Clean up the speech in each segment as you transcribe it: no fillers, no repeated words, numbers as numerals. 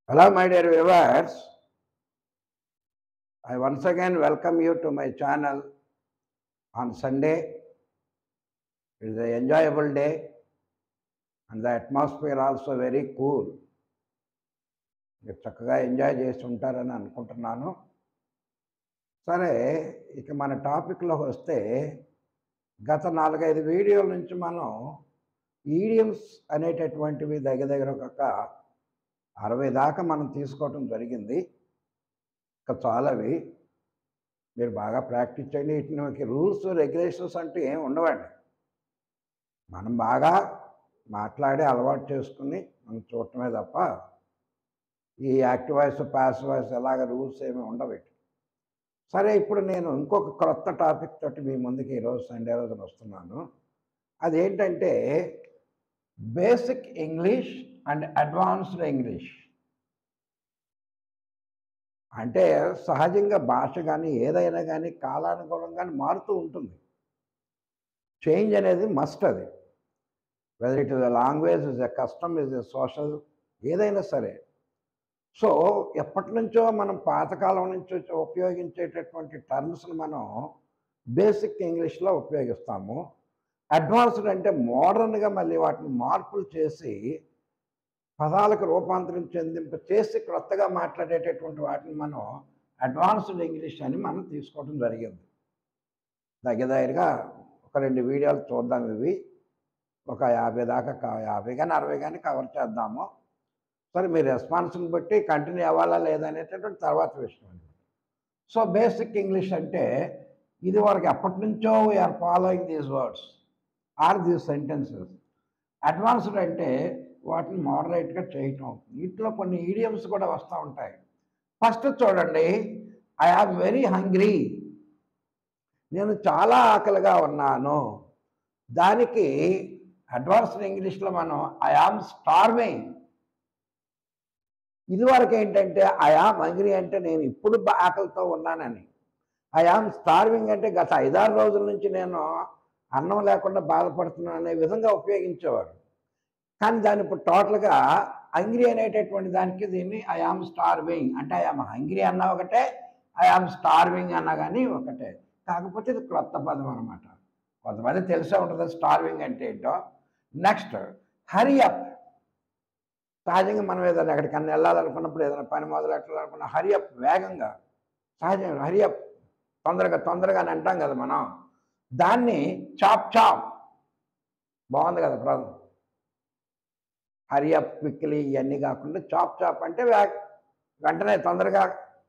Hello, my dear viewers. I once again welcome you to my channel on Sunday. It is an enjoyable day and the atmosphere also very cool. మీరు చక్కగా enjoy చేసి ఉంటారని అనుకుంటున్నాను. సరే, ఇక మన టాపిక్లోకి వస్తే గత 4-5 వీడియోల నుంచి మనం ఈడియమ్స్ అనేటటువంటివి దగ్గర ఒక 60 దాకా మనం తీసుకోవటం జరిగింది. ఇంకా చాలావి మీరు బాగా ప్రాక్టీస్ చేయండి. వీటికి రూల్స్ రెగ్యులేషన్స్ అంటూ ఏమి ఉండవండి. మనం బాగా మాట్లాడి అలవాటు చేసుకుని మనం చూడటమే తప్ప ఈ యాక్టివ్ వాయిస్ ప్యాసివ్ వాయిస్ ఎలాగ రూల్స్ ఏమి ఉండవు. సరే, ఇప్పుడు నేను ఇంకొక క్రొత్త టాపిక్ తోటి మీ ముందుకి ఈరోజు సండే రోజున వస్తున్నాను. అదేంటంటే basic English and advanced English. అంటే సహజంగా భాష కానీ ఏదైనా కానీ కాలానుగుణంగానే మారుతూ ఉంటుంది. చేంజ్ అనేది మస్ట్. అది whether it is a language, is a custom, is a social, ఏదైనా సరే. సో ఎప్పటి నుంచో మనం పాతకాలం నుంచి ఉపయోగించేటటువంటి టర్మ్స్ని మనం బేసిక్ ఇంగ్లీష్లో ఉపయోగిస్తాము. అడ్వాన్స్డ్ అంటే మోడర్న్గా మళ్ళీ వాటిని మార్పులు చేసి పదాలకు రూపాంతరం చేసి క్రొత్తగా మాట్లాడేటటువంటి వాటిని మనం అడ్వాన్స్డ్ ఇంగ్లీష్ అని మనం తీసుకోవడం జరిగింది. దగ్గరగా ఒక 2 వీడియోలు చూద్దాం. ఇవి ఒక 50 దాకా 50 కానీ 60 కానీ కవర్ చేద్దాము. సరే, మీ రెస్పాన్స్ని బట్టి కంటిన్యూ అవ్వాలా లేదా అనేటటువంటి తర్వాత విషయం. సో బేసిక్ ఇంగ్లీష్ అంటే ఇది వరకు ఎప్పటి నుంచో we are following these words or these sentences. Advanced అంటే వాటిని మోడరేట్గా చేయటం. వీటిలో కొన్ని ఈడియమ్స్ కూడా వస్తూ ఉంటాయి. ఫస్ట్ చూడండి, ఐ ఆమ్ వెరీ హంగ్రీ. నేను చాలా ఆకలిగా ఉన్నాను. దానికి అడ్వాన్స్డ్ ఇంగ్లీష్లో మనం ఐ ఆమ్ స్టార్వింగ్. ఇదివరకు ఏంటంటే ఐ ఆమ్ హంగ్రీ అంటే నేను ఇప్పుడు ఆకలితో ఉన్నానని. ఐ ఆమ్ స్టార్వింగ్ అంటే గత 5-6 రోజుల నుంచి నేను అన్నం లేకుండా బాధపడుతున్నాను అనే విధంగా ఉపయోగించేవారు. కానీ దాన్ని ఇప్పుడు టోటల్గా హంగ్రీ అనేటటువంటి దానికి దీన్ని ఐ ఆమ్ స్టార్వింగ్ అంటే ఐ ఆమ్ హంగ్రీ అన్నా ఒకటే, ఐ ఆమ్ స్టార్వింగ్ అన్నా కానీ ఒకటే. కాకపోతే ఇది క్రొత్త పదం అనమాట. కొంతమంది తెలిసే ఉంటుంది స్టార్వింగ్ అంటే ఏంటో. Next, hurry up. సహజంగా మనం ఏదైనా ఎక్కడికన్నా వెళ్ళాలనుకున్నప్పుడు, ఏదైనా పని మొదలెట్టాలనుకున్న హరీ అప్, వేగంగా, సహజంగా హరీ అప్, తొందరగా అని అంటాం కదా మనం. దాన్ని చాప్ చాప్. బాగుంది కదా పదం. హరీ అప్, క్విక్లీ ఇవన్నీ కాకుండా చాప్ చాప్ అంటే వెంటనే తొందరగా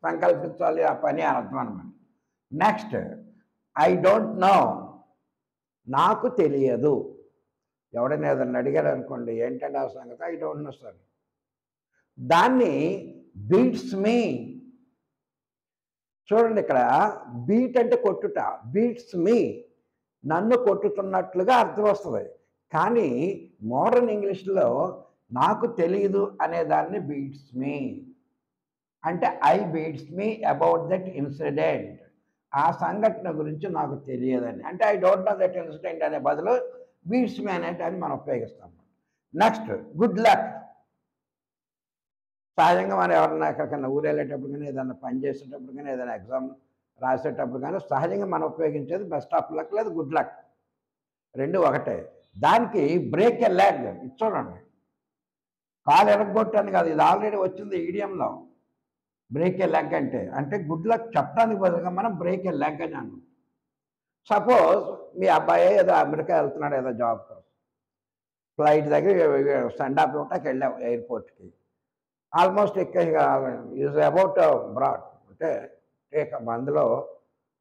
సంకల్పించాలి ఆ పని అని అర్థం అనమాట. Next, I don't know. నాకు తెలియదు. ఎవడైనా ఏదైనా అడిగారు అనుకోండి, ఏంటంటే ఆ సంగతి, ఐ డోంట్ నో సార్. దాన్ని బీట్స్ మీ. చూడండి, ఇక్కడ బీట్ అంటే కొట్టుట, బీట్స్ మీ నన్ను కొట్టుతున్నట్లుగా అర్థం వస్తుంది. కానీ మోడర్న్ ఇంగ్లీష్లో నాకు తెలియదు అనే దాన్ని బీట్స్ మీ అంటే I beats me about that incident. ఆ సంఘటన గురించి నాకు తెలియదని అంటే I don't know that incident అనే బదులు బీట్స్ మీ అనే దాన్ని మనం ఉపయోగిస్తాం. Next, good luck. సహజంగా మనం ఎవరన్నా ఎక్కడికైనా ఊరు వెళ్ళేటప్పుడు కానీ, ఏదైనా పని చేసేటప్పుడు కానీ, ఏదైనా ఎగ్జామ్ రాసేటప్పుడు కానీ సహజంగా మనం ఉపయోగించేది బెస్ట్ ఆఫ్ లక్ లేదా గుడ్ లక్. రెండు ఒకటే. దానికి బ్రేక్ ఎ లెగ్. ఇది చూడండి, కాలు ఎరగొట్టాను కాదు, ఇది ఆల్రెడీ వచ్చింది ఈడియంలో. బ్రేక్ ఏ లెగ్ అంటే గుడ్ లక్ చెప్పడానికి బదులుగా మనం బ్రేక్ ఏ లెగ్ అని అన్నాం. సపోజ్ మీ అబ్బాయి ఏదో అమెరికా వెళ్తున్నాడు, ఏదో జాబ్ కోసం. ఫ్లైట్ దగ్గర సెండ్ ఆఫ్ ఇవ్వటానికి వెళ్ళాం ఎయిర్పోర్ట్కి. ఆల్మోస్ట్ ఈజ్ అబౌట్ బ్రాడ్ అంటే అందులో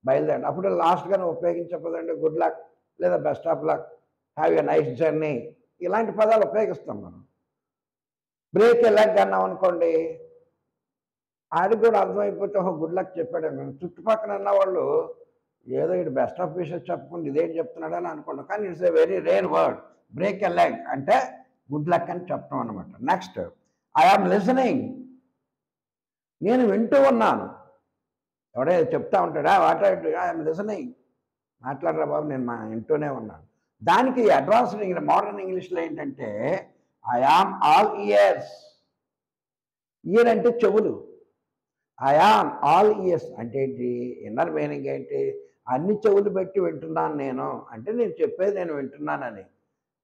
బయలుదేరి. అప్పుడు లాస్ట్గా ఉపయోగించకపోదండి గుడ్ లక్ లేదా best of luck, have a nice journey, ఇలాంటి పదాలు ఉపయోగిస్తాం మనం. బ్రేక్ ఏ లెగ్ అన్నాం అనుకోండి, ఆడికి కూడా అర్థమైపోతే గుడ్ లక్ చెప్పాడు. చుట్టుపక్కల ఉన్న వాళ్ళు ఏదో ఇటు బెస్ట్ ఆఫ్ విషెస్ చెప్పుకుంటే ఇదేం చెప్తున్నాడని అనుకుంటాం. కానీ it's a very rare word. Break a leg అంటే గుడ్ లక్ అని చెప్పడం అనమాట. Next, I am listening. నేను వింటూ ఉన్నాను. ఎవడైనా చెప్తా ఉంటాడా, వాట్ ఐఎమ్ లిసనింగ్, మాట్లాడరా బాబు, నేను వింటూనే ఉన్నాను. దానికి అడ్వాన్స్డ్ మోడర్న్ ఇంగ్లీష్లో ఏంటంటే I am all ears. Ear అంటే చెవులు. ఐ యామ్ ఆల్ ఇయర్స్ అంటే ఏంటి? ఇన్నర్ మీనింగ్ ఏంటి? అన్ని చెవులు పెట్టి వింటున్నాను నేను అంటే నేను చెప్పేది నేను వింటున్నానని.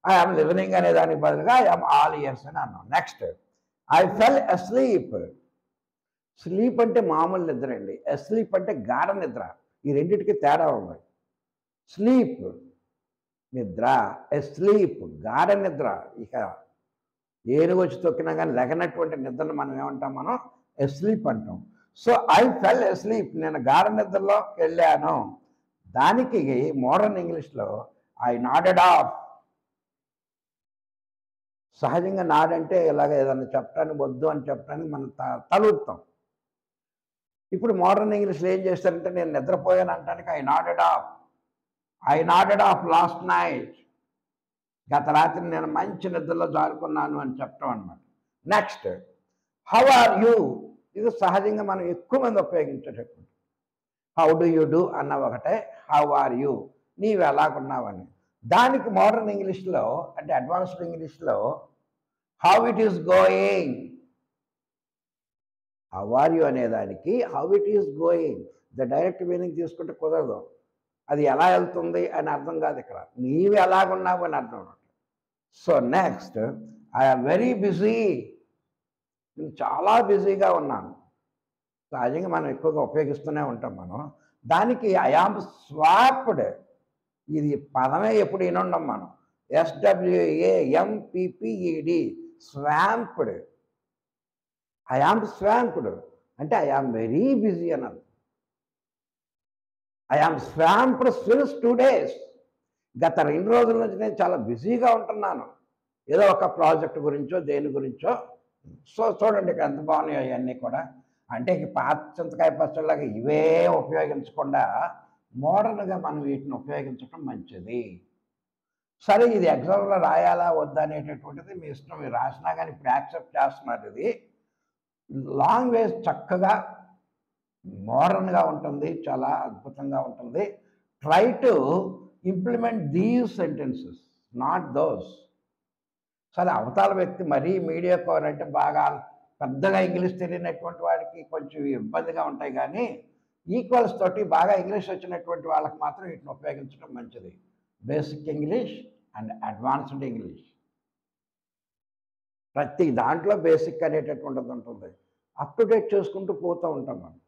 ఐ యామ్ లిజనింగ్ అనే దానికి బదులుగా ఐ యామ్ ఆల్ ఇయర్స్ అని అన్నాం. Next I fell asleep. Sleep అంటే మామూలు నిద్ర అండి. అస్లీప్ అంటే గాఢ నిద్ర. ఈ రెండింటికి తేడా ఉంది. స్లీప్ నిద్ర, అస్లీప్ గాఢ నిద్ర. ఇక ఏనుగు వచ్చి తొక్కినా కానీ లెగనటువంటి నిద్రను మనం ఏమంటాం? మనం అస్లీప్ అంటాం. సో ఐ ఫెల్ అస్లీప్, నేను గాఢ నిద్రలోకి వెళ్ళాను. దానికి మోడర్న్ ఇంగ్లీష్లో ఐ నాడెడ్ ఆఫ్. సహజంగా నాడంటే ఇలాగ ఏదన్నా చెప్పడానికి వద్దు అని చెప్పడానికి మనం తలూపుతాం. ఇప్పుడు మోడర్న్ ఇంగ్లీష్లో ఏం చేస్తారంటే నేను నిద్రపోయాను అంటానికి I nodded off. I nodded off last night. గత రాత్రి నేను మంచి నిద్రలో జారుకున్నాను అని చెప్పడం అనమాట. Next how are you. ఇది సహజంగా మనం ఎక్కువ మంది ఉపయోగించేటటువంటి. హౌ డు యూ డూ అన్న ఒకటే, హౌ ఆర్ యూ నీవు ఎలాగున్నావని. దానికి మోడర్న్ ఇంగ్లీష్లో అంటే అడ్వాన్స్డ్ ఇంగ్లీష్లో how it is going. How are you అనేదానికి how it is going. The direct meaning తీసుకుంటే కుదరదు. అది ఎలా వెళ్తుంది అని అర్థం కాదు ఇక్కడ. నీవు ఎలాగున్నావు అని అర్థం. So next I'm very busy. నేను చాలా బిజీగా ఉన్నాను. సహజంగా మనం ఎక్కువగా ఉపయోగిస్తూనే ఉంటాం మనం. దానికి ఐ యామ్ స్వాప్డ్. ఇది పదమే ఎప్పుడు వినుండం మనం. SWAMPPED swamped. I am swamped అంటే ఐ యామ్ వెరీ బిజీ అన్నది. I am swamped since 2 days. గత 2 రోజుల నుంచి నేను చాలా బిజీగా ఉంటున్నాను ఏదో ఒక ప్రాజెక్ట్ గురించో దేని గురించో. సో చూడండి ఇక్కడ ఎంత బాగున్నాయో అవన్నీ కూడా. అంటే పాత చింతకాయ పచ్చళ్ళగా ఇవే ఉపయోగించకుండా మోడర్న్గా మనం వీటిని ఉపయోగించడం మంచిది. సరే ఇది ఎగ్జామ్లో రాయాలా వద్దా అనేటటువంటిది మీ ఇష్టం. మీరు రాసినా కానీ ఇప్పుడు యాక్సెప్ట్ చేస్తున్నారు. ఇది లాంగ్వేజ్ చక్కగా మోడర్న్గా ఉంటుంది, చాలా అద్భుతంగా ఉంటుంది. Try to implement these sentences, not those. సరే అవతల వ్యక్తి మరీ మీడియా కోర్ అంటే బాగా పెద్దగా ఇంగ్లీష్ తెలియనటువంటి వాడికి కొంచెం ఇబ్బందిగా ఉంటాయి. కానీ ఈక్వల్స్ తోటి బాగా ఇంగ్లీష్ వచ్చినటువంటి వాళ్ళకి మాత్రం వీటిని ఉపయోగించడం మంచిది. Basic English and advanced English. ప్రతి దాంట్లో బేసిక్ అనేటటువంటిది ఉంటుంది. అప్ టు డేట్ చేసుకుంటూ పోతూ ఉంటాం మనం.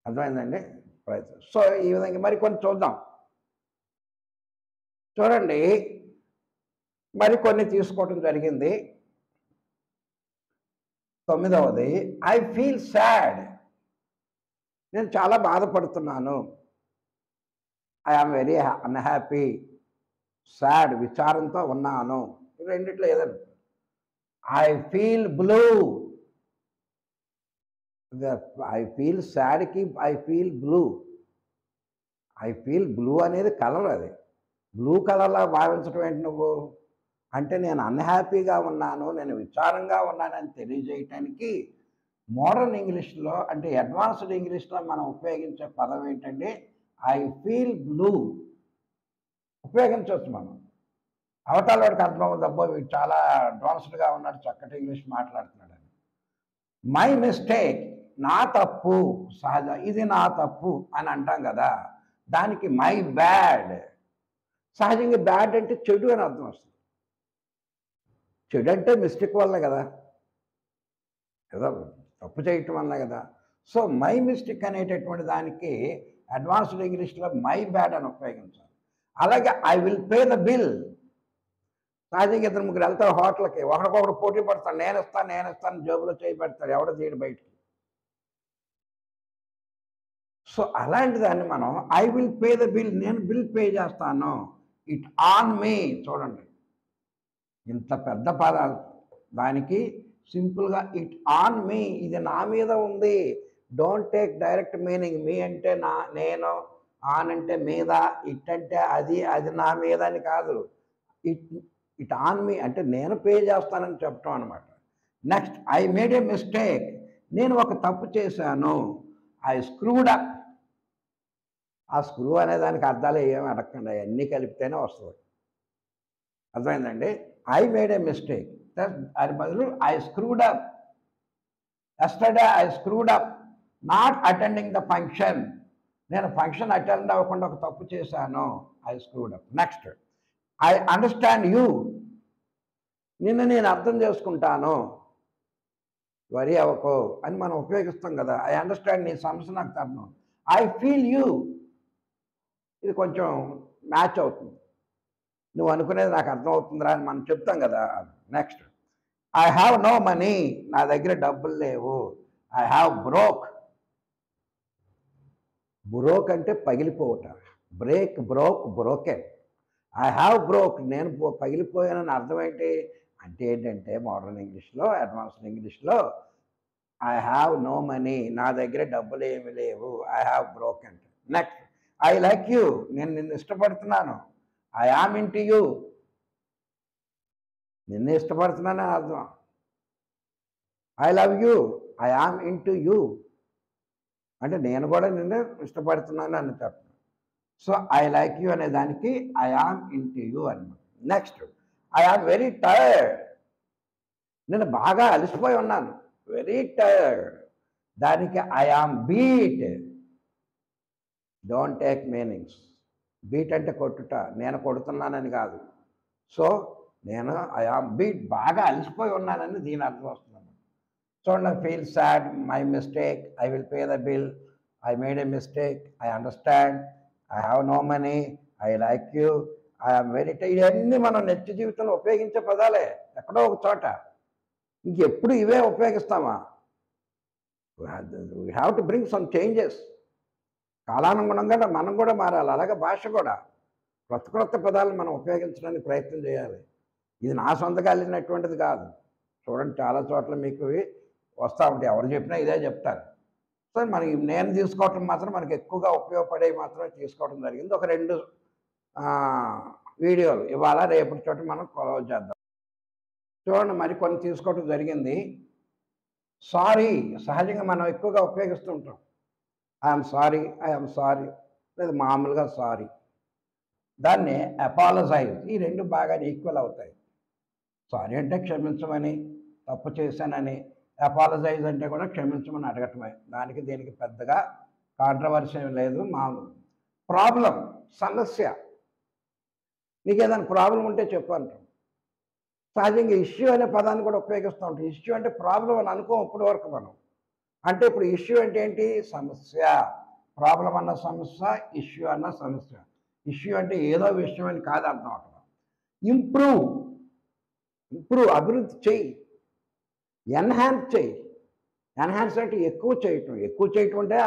అర్థమైందండి ప్రయత్నం. సో ఈ విధంగా మరి కొన్ని చూద్దాం. చూడండి మరికొన్ని తీసుకోవడం జరిగింది. 9వది ఐ ఫీల్ సాడ్. నేను చాలా బాధపడుతున్నాను. I am very unhappy. Sad విచారంతో ఉన్నాను. రెండిట్లో ఏదైనా. I feel blue. I feel సాడ్కి I feel blue. I feel blue అనేది కలర్. అది బ్లూ కలర్లా భావించడం ఏంటి నువ్వు అంటే నేను అన్హ్యాపీగా ఉన్నాను, నేను విచారంగా ఉన్నానని తెలియజేయటానికి మోడర్న్ ఇంగ్లీష్లో అంటే అడ్వాన్స్డ్ ఇంగ్లీష్లో మనం ఉపయోగించే పదం ఏంటంటే ఐ ఫీల్ బ్లూ. ఉపయోగించవచ్చు మనం. అవతల వాడికి అర్థమవుతుంది, అబ్బో వీడు చాలా అడ్వాన్స్డ్గా ఉన్నాడు, చక్కటి ఇంగ్లీష్ మాట్లాడుతున్నాడని. మై మిస్టేక్, నా తప్పు. సహజ ఇది నా తప్పు అని అంటాం కదా, దానికి మై బ్యాడ్. సహజంగా బ్యాడ్ అంటే చెడు అని అర్థం వస్తుంది. చెడు అంటే మిస్టేక్ వల్ల కదా, ఏదో తప్పు చేయటం వల్ల కదా. సో మై మిస్టేక్ అనేటటువంటి దానికి అడ్వాన్స్డ్ ఇంగ్లీష్లో మై బ్యాడ్ అని ఉపయోగించాలి. అలాగే I will pay the bill. సహజంగా 2-3 వెళ్తారు హోటల్కి, ఒకరికొకరు పోటీ పడతాడు, నేను ఇస్తాను జేబులో చేయి పెడతాడు, ఎవడో తీయడు బయటికి. సో అలాంటి దాన్ని మనం I will pay the bill, నేను బిల్ పే చేస్తాను. It on me. చూడండి ఇంత పెద్ద పదాలు, దానికి సింపుల్గా ఇట్ ఆన్ మీ, ఇది నా మీద ఉంది. Don't take direct meaning. మీ అంటే నేను, ఆన్ అంటే మీద, ఇట్ అంటే అది నా మీద అని కాదు. ఇట్ ఆన్ మీ అంటే నేను పే చేస్తానని చెప్పటం అనమాట. Next I made a mistake. నేను ఒక తప్పు చేశాను. I screwed up. ఆ స్క్రూ అనే దానికి అర్థాలు ఏమి అడగకుండా అన్నీ కలిపితేనే వస్తుంది. అర్థమైందండి. ఐ మేడ్ ఏ మిస్టేక్, అది బదులు I screwed up. Yesterday I screwed up not attending the function. నేను ఫంక్షన్ అటెండ్ అవ్వకుండా ఒక తప్పు చేశాను. I screwed up. Next, I understand you. నిన్ను నేను అర్థం చేసుకుంటాను. వరి అవ్వకో అని మనం ఉపయోగిస్తాం కదా. ఐ అండర్స్టాండ్, నీ సమస్య నాకు అర్థం. ఐ ఫీల్ యూ, ఇది కొంచెం మ్యాచ్ అవుతుంది. నువ్వు అనుకునేది నాకు అర్థమవుతుందిరా అని మనం చెప్తాం కదా. Next, I have no money. నా దగ్గర డబ్బులు లేవు. I have broke. బ్రోక్ అంటే పగిలిపోవట. Break, broke, broken. I have broke, నేను పగిలిపోయానని అర్థం ఏంటి అంటే ఏంటంటే మోడర్న్ ఇంగ్లీష్లో, అడ్వాన్స్డ్ ఇంగ్లీష్లో ఐ హ్యావ్ నో మనీ, నా దగ్గర డబ్బులు ఏమి లేవు. ఐ హ్యావ్ బ్రోక్ అంటే. నెక్స్ట్, ఐ లైక్ యూ, నేను నిన్ను ఇష్టపడుతున్నాను. ఐ ఆమ్ ఇంటు యూ, నిన్ను ఇష్టపడుతున్నానని అర్థం. I love you, I am into you అంటే నేను కూడా నిన్ను ఇష్టపడుతున్నాను అని చెప్పను. సో ఐ లైక్ యూ అనే దానికి ఐ ఆమ్ ఇంటు యూ అన్నమాట. Next, I am very tired. నేను బాగా అలసిపోయి ఉన్నాను. వెరీ టైర్డ్, దానికి I am beat. Don't take meanings. Beat అంటే కొట్టుట, నేను కొడుతున్నానని కాదు. సో నేను ఐ ఆమ్ బీట్, బాగా అలసిపోయి ఉన్నానని దీని అర్థం వస్తున్నాను. చూడండి, feel sad, my mistake, I will pay the bill, I made a mistake, I understand, I have no money, I like you, I am very tired. ఇవన్నీ మనం నిత్య జీవితంలో ఉపయోగించే పదాలే. ఎక్కడో ఒక చోట. ఇంకెప్పుడు ఇవే ఉపయోగిస్తామా? We have to bring some changes. కాలానుగుణంగా మనం కూడా మారాలి. అలాగే భాష కూడా కొత్త కొత్త పదాలను మనం ఉపయోగించడానికి ప్రయత్నం చేయాలి. ఇది నా సొంతగా వెళ్ళినటువంటిది కాదు. చూడండి, చాలా చోట్ల మీకు వస్తూ ఉంటాయి. ఎవరు చెప్పినా ఇదే చెప్తారు. సో మనకి నేను తీసుకోవటం మాత్రం మనకి ఎక్కువగా ఉపయోగపడేవి మాత్రమే తీసుకోవడం జరిగింది. ఒక 2 వీడియోలు ఇవాళ రేపటి చోట మనం క్లోజ్ చేద్దాం. చూడండి, మరి కొన్ని తీసుకోవటం జరిగింది. సారీ సహజంగా మనం ఎక్కువగా ఉపయోగిస్తూ ఉంటాం. ఐఎమ్ సారీ, లేదా మామూలుగా సారీ. దాన్ని అపాలజైజ్. ఈ 2 బాగా ఈక్వల్ అవుతాయి. సారీ అంటే క్షమించమని, తప్పు చేశానని. అపాలజైజ్ అంటే కూడా క్షమించమని అడగటమే. దానికి దీనికి పెద్దగా కాంట్రవర్సీ లేదు. మామూలు. ప్రాబ్లం, సమస్య. నీకు ఏదైనా ప్రాబ్లం ఉంటే చెప్పు అంటాం. సహజంగా ఇష్యూ అనే పదాన్ని కూడా ఉపయోగిస్తూ ఉంటాం. ఇష్యూ అంటే ప్రాబ్లం అని అనుకోం ఇప్పటి వరకు మనం. అంటే ఇప్పుడు ఇష్యూ అంటే ఏంటి? సమస్య. ప్రాబ్లం అన్న సమస్య, ఇష్యూ అన్న సమస్య. ఇష్యూ అంటే ఏదో విషయం అని కాదు అర్థం అక్కడ. ఇంప్రూవ్, అభివృద్ధి చెయ్యి. ఎన్హాన్స్ చెయ్యి. ఎన్హాన్స్ అంటే ఎక్కువ చేయటం. ఎక్కువ చేయటం అంటే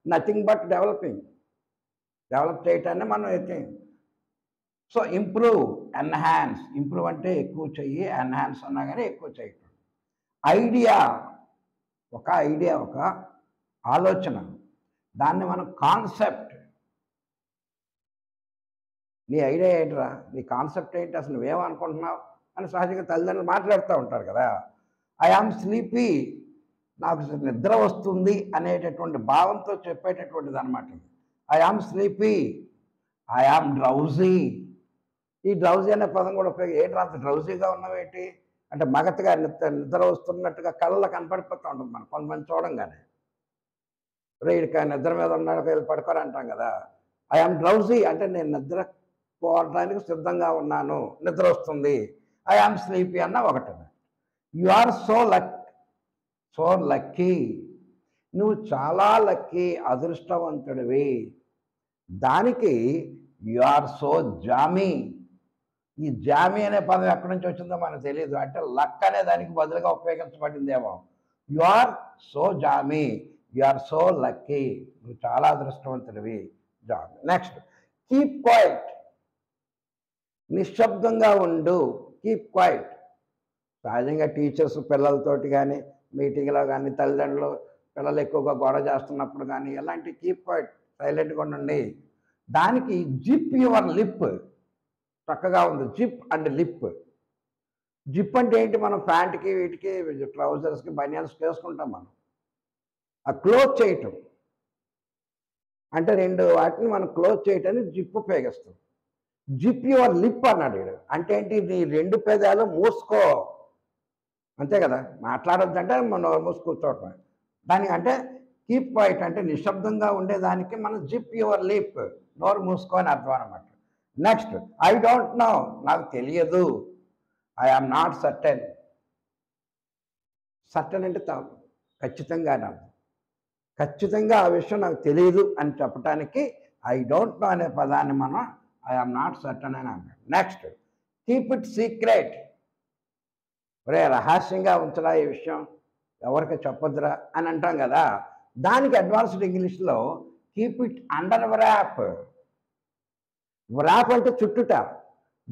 నథింగ్ బట్ డెవలపింగ్. డెవలప్ చేయటాన్ని మనం అయితే. So improve, enhance. ఇంప్రూవ్ అంటే ఎక్కువ చెయ్యి, ఎన్హాన్స్ అన్నా కానీ ఎక్కువ చేయటం. ఐడియా, ఒక ఐడియా, ఒక ఆలోచన. దాన్ని మనం కాన్సెప్ట్. నీ ఐడియా ఏంట్రా, నీ కాన్సెప్ట్ ఏంటి, అసలు నువ్వేమనుకుంటున్నావు అని సహజంగా తల్లిదండ్రులు మాట్లాడుతూ ఉంటారు కదా. ఐ ఆమ్ స్లీపీ, నాకు నిద్ర వస్తుంది అనేటటువంటి భావంతో చెప్పేటటువంటిది అనమాట. I am sleepy, I am drowsy. ఈ డ్రౌజీ అనే పదం కూడా ఏంట్రా అంత డ్రౌజీగా ఉన్నావేంటి అంటే మగతగా నిద్ర వస్తున్నట్టుగా కళ్ళలో కనపడిపోతూ ఉంటుంది మనం కొంతమంది చూడంగానే. రేడిక నిద్ర మీద ఉన్నాడు, వెళ్ళి పడుకోరు అంటాం కదా. ఐ ఆమ్ డ్రౌజీ అంటే నేను నిద్ర పోవడానికి సిద్ధంగా ఉన్నాను, నిద్ర వస్తుంది. ఐ ఆమ్ స్లీపీ అన్న ఒకటి. యు ఆర్ సో లక్కీ, నువ్వు చాలా లక్కీ, అదృష్టవంతుడివి. దానికి యు ఆర్ సో జామీ. ఈ జామీ అనే పదం ఎక్కడి నుంచి వచ్చిందో మనకు తెలియదు. అంటే లక్ అనే దానికి బదులుగా ఉపయోగించబడిందేమో. You are so jammy, you are so lucky, నువ్వు చాలా అదృష్టవంతుడివి. జామీ. నెక్స్ట్, కీప్ క్వైట్, నిశ్శబ్దంగా ఉండు. Keep quiet. సహజంగా టీచర్స్ పిల్లలతోటి కానీ, మీటింగ్లో కానీ, తల్లిదండ్రులు పిల్లలు ఎక్కువగా గొడవ చేస్తున్నప్పుడు కానీ ఎలాంటి కీప్ క్వైట్, సైలెంట్గా ఉండండి. దానికి జిప్ యువర్ లిప్. చక్కగా ఉంది, జిప్ అండ్ లిప్. జిప్ అంటే ఏంటి, మనం ప్యాంట్కి, వీటికి, ట్రౌజర్స్కి, బనియన్స్కి వేసుకుంటాం మనం. ఆ క్లోజ్ చేయటం అంటే 2 వాటిని మనం క్లోజ్ చేయటానికి జిప్ ఉపయోగిస్తాం. జిప్ యువర్ లిప్ అన్నాడు. అంటే ఏంటి, నీ 2 పెదాలు మూసుకో అంతే కదా, మాట్లాడొద్దంటే మనం నోరు మూసి కూర్చోవటం. దానికంటే కీప్ క్వైట్ అంటే నిశ్శబ్దంగా ఉండేదానికి మనం జిప్ యువర్ లిప్, నోరు మూసుకొని అర్థం అనమాట. నెక్స్ట్, ఐ డోంట్ నో, నాకు తెలియదు. I am not certain. Certain అంటే ఖచ్చితంగా అని అర్థం. ఖచ్చితంగా ఆ విషయం నాకు తెలియదు అని చెప్పడానికి ఐ డోంట్ నో అనే పదాన్ని మనం ఐ ఆమ్ నాట్ సర్టన్ అని అంటాం. Next, keep it secret. ఒరే రహస్యంగా ఉంచరా ఈ విషయం, ఎవరికి చెప్పొద్దురా అని అంటాం కదా. దానికి అడ్వాన్స్డ్ ఇంగ్లీష్లో keep it under wrap. Wrap అంటే చుట్టుట.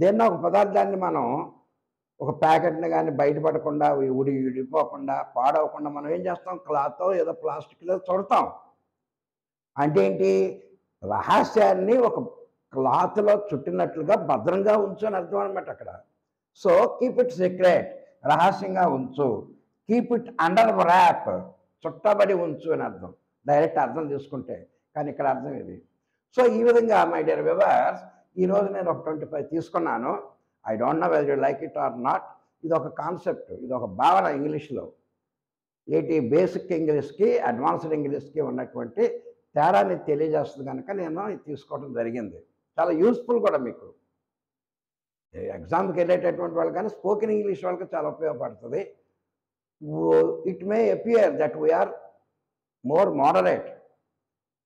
దేన్నో ఒక పదార్థాన్ని మనం ఒక ప్యాకెట్ని కానీ బయటపడకుండా విడిపోకుండా పాడవకుండా మనం ఏం చేస్తాం, క్లాత్ ఏదో ప్లాస్టిక్లో చుడతాం. అంటే ఏంటి, రహస్యాన్ని ఒక క్లాత్లో చుట్టినట్లుగా భద్రంగా ఉంచు అని అర్థం అనమాట అక్కడ. సో కీప్ ఇట్ సీక్రెట్, రహస్యంగా ఉంచు. కీప్ ఇట్ అండర్ వ్రాప్, చుట్టబడి ఉంచు అని అర్థం, డైరెక్ట్ అర్థం తీసుకుంటే. కానీ ఇక్కడ అర్థం ఇది. సో ఈ విధంగా మై డియర్ వ్యూవర్స్, ఈరోజు నేను ఒక 25 తీసుకున్నాను. I don't know whether you like it or not. ఇది ఒక కాన్సెప్ట్, ఇది ఒక భావన ఇంగ్లీష్లో. బేసిక్ ఇంగ్లీష్కి అడ్వాన్స్డ్ ఇంగ్లీష్కి ఉన్నటువంటి తేడాన్ని తెలియజేస్తుంది కనుక నేను ఇది తీసుకోవడం జరిగింది. చాలా యూస్ఫుల్ కూడా మీకు. ఎగ్జామ్కి వెళ్ళేటటువంటి వాళ్ళు కానీ స్పోకెన్ ఇంగ్లీష్ వాళ్ళకి చాలా ఉపయోగపడుతుంది. It may appear that we are more moderate.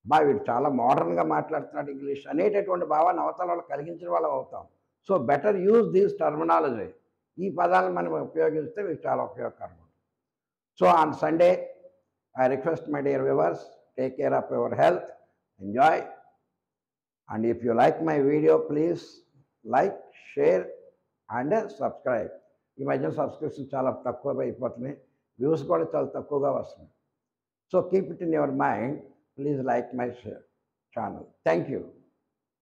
వీడు చాలా మోడర్న్గా మాట్లాడుతున్నాడు ఇంగ్లీష్ అనేటటువంటి భావాన్ని అవతల వాళ్ళు కలిగించిన వాళ్ళం అవుతాం. So better use these terminology. ఈ పదాలను మనం ఉపయోగిస్తే మీకు చాలా ఉపయోగకరం. So on Sunday I request my dear viewers, take care of your health, enjoy, and if you like my video, please like, share and subscribe. ఈ మధ్య సబ్స్క్రిప్షన్ చాలా తక్కువ అయిపోతున్నాయి, వ్యూస్ కూడా చాలా తక్కువగా వస్తున్నాయి. So keep it in your mind, please like my channel. Thank you.